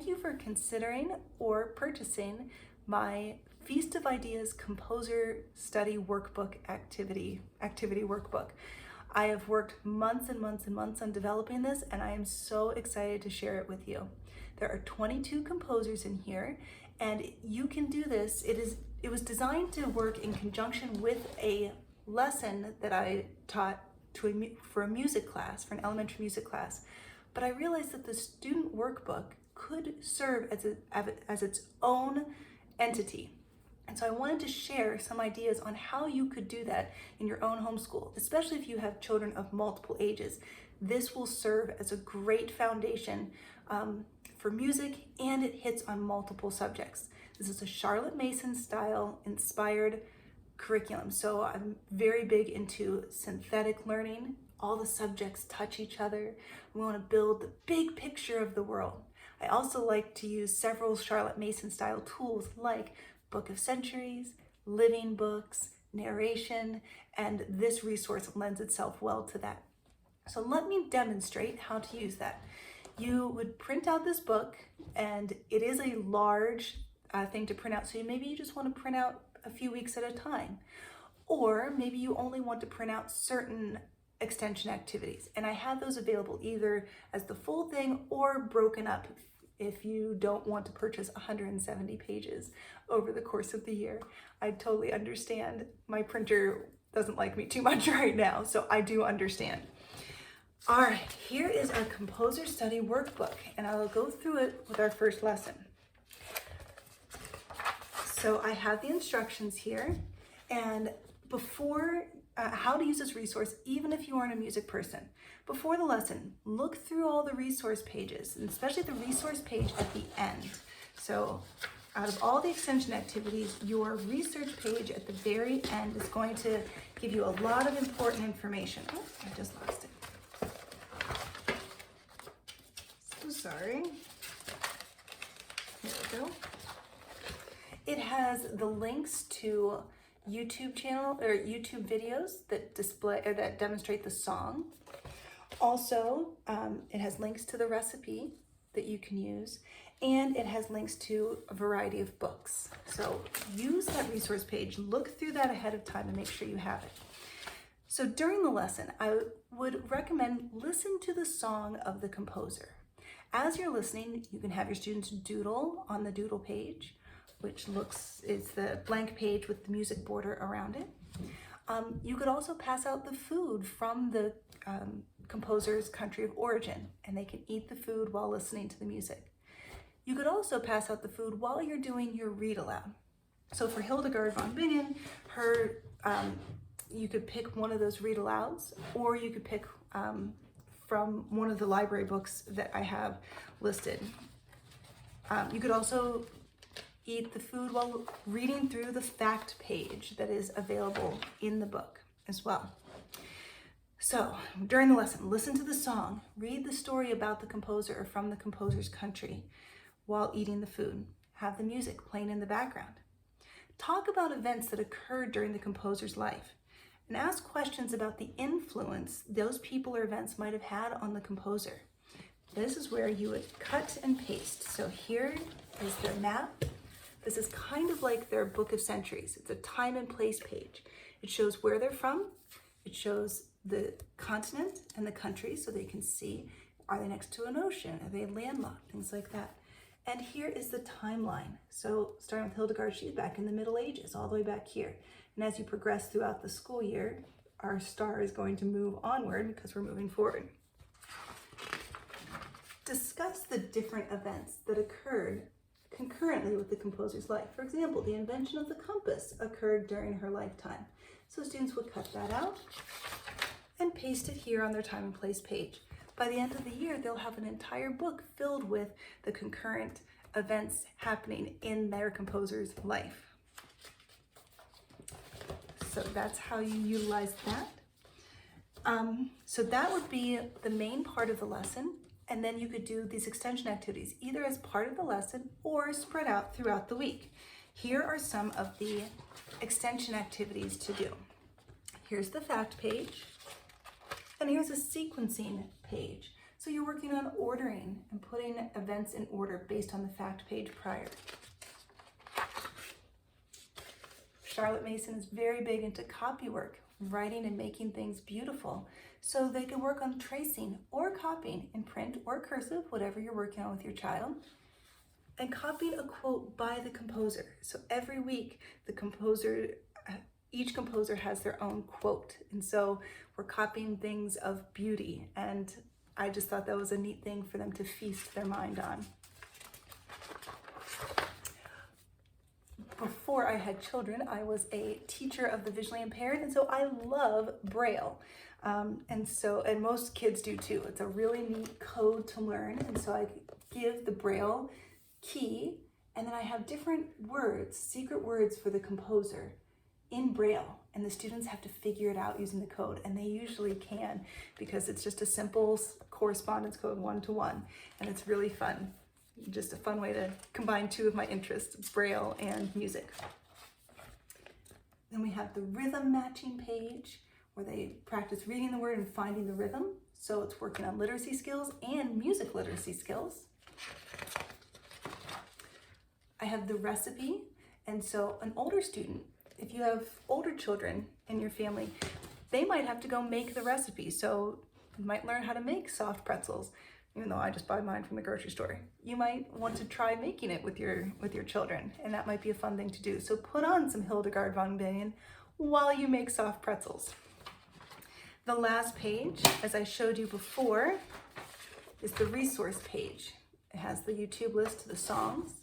thank you for considering or purchasing my Feast of Ideas Composer Study Workbook activity workbook. I have worked months and months and months on developing this, and I am so excited to share it with you. There are 22 composers in here, and you can do this. It was designed to work in conjunction with a lesson that I taught for a music class, for an elementary music class. But I realized that the student workbook could serve as its own entity. And so I wanted to share some ideas on how you could do that in your own homeschool, especially if you have children of multiple ages. This will serve as a great foundation for music, and it hits on multiple subjects. This is a Charlotte Mason style inspired curriculum. So I'm very big into synthetic learning. All the subjects touch each other. We want to build the big picture of the world. I also like to use several Charlotte Mason style tools like Book of Centuries, living books, narration, and this resource lends itself well to that. So let me demonstrate how to use that. You would print out this book, and it is a large thing to print out, so maybe you just want to print out a few weeks at a time. Or maybe you only want to print out certain extension activities, and I have those available either as the full thing or broken up if you don't want to purchase 170 pages over the course of the year. I totally understand. My printer doesn't like me too much right now, so I do understand. All right, here is our Composer Study Workbook, and I will go through it with our first lesson. So I have the instructions here, and before how to use this resource, even if you aren't a music person. Before the lesson, look through all the resource pages, and especially the resource page at the end. So out of all the extension activities, your research page at the very end is going to give you a lot of important information. Oh, I just lost it. So sorry. Here we go. It has the links to YouTube channel or YouTube videos that display or that demonstrate the song. Also, it has links to the recipe that you can use, and it has links to a variety of books. So use that resource page, look through that ahead of time and make sure you have it. So during the lesson, I would recommend listen to the song of the composer. As you're listening, you can have your students doodle on the Doodle Page, which is the blank page with the music border around it. You could also pass out the food from the composer's country of origin, and they can eat the food while listening to the music. You could also pass out the food while you're doing your read aloud. So for Hildegard von Bingen, you could pick one of those read alouds, or you could pick from one of the library books that I have listed. You could also eat the food while reading through the fact page that is available in the book as well. So during the lesson, listen to the song, read the story about the composer or from the composer's country while eating the food. Have the music playing in the background. Talk about events that occurred during the composer's life, and ask questions about the influence those people or events might have had on the composer. This is where you would cut and paste. So here is their map. This is kind of like their Book of Centuries. It's a time and place page. It shows where they're from. It shows the continent and the country so they can see, are they next to an ocean? Are they landlocked? Things like that. And here is the timeline. So starting with Hildegard, she's back in the Middle Ages, all the way back here. And as you progress throughout the school year, our star is going to move onward because we're moving forward. Discuss the different events that occurred concurrently with the composer's life. For example, the invention of the compass occurred during her lifetime. So students would cut that out and paste it here on their time and place page. By the end of the year, they'll have an entire book filled with the concurrent events happening in their composer's life. So that's how you utilize that. So that would be the main part of the lesson. And then you could do these extension activities either as part of the lesson or spread out throughout the week. Here are some of the extension activities to do. Here's the fact page, and here's a sequencing page. So you're working on ordering and putting events in order based on the fact page prior. Charlotte Mason is very big into copywork, writing and making things beautiful. So they can work on tracing or copying in print or cursive, whatever you're working on with your child, and copying a quote by the composer. So every week, each composer has their own quote. And so we're copying things of beauty. And I just thought that was a neat thing for them to feast their mind on. Before I had children, I was a teacher of the visually impaired, and so I love Braille. And most kids do too. It's a really neat code to learn, and so I give the Braille key, and then I have different words, secret words for the composer in Braille, and the students have to figure it out using the code, and they usually can because it's just a simple correspondence code 1-to-1, and it's really fun. Just a fun way to combine two of my interests, Braille and music. Then we have the rhythm matching page where they practice reading the word and finding the rhythm. So it's working on literacy skills and music literacy skills. I have the recipe. And so an older student, if you have older children in your family, they might have to go make the recipe. So you might learn how to make soft pretzels, even though I just buy mine from the grocery store. You might want to try making it with your children, and that might be a fun thing to do. So put on some Hildegard von Bingen while you make soft pretzels. The last page, as I showed you before, is the resource page. It has the YouTube list to the songs,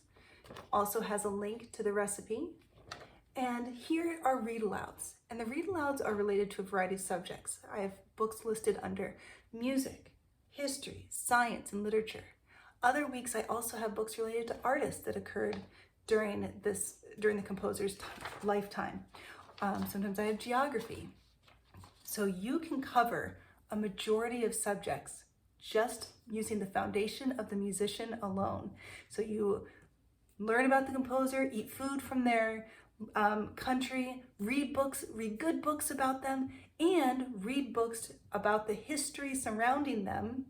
also has a link to the recipe, and here are read alouds. And the read alouds are related to a variety of subjects. I have books listed under music, history, science, and literature. Other weeks, I also have books related to artists that occurred during the composer's lifetime. Sometimes I have geography. So you can cover a majority of subjects just using the foundation of the musician alone. So you learn about the composer, eat food from their country, read good books about them, and read books about the history surrounding them.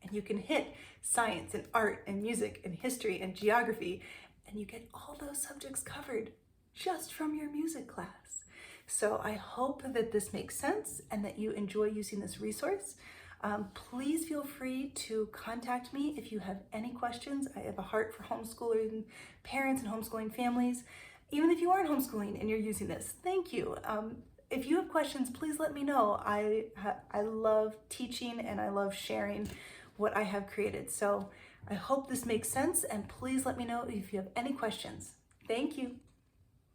And you can hit science and art and music and history and geography, and you get all those subjects covered just from your music class. So I hope that this makes sense and that you enjoy using this resource. Please feel free to contact me if you have any questions. I have a heart for homeschooling parents and homeschooling families. Even if you aren't homeschooling and you're using this, thank you. If you have questions, please let me know. I love teaching and I love sharing what I have created. So I hope this makes sense, and please let me know if you have any questions. Thank you.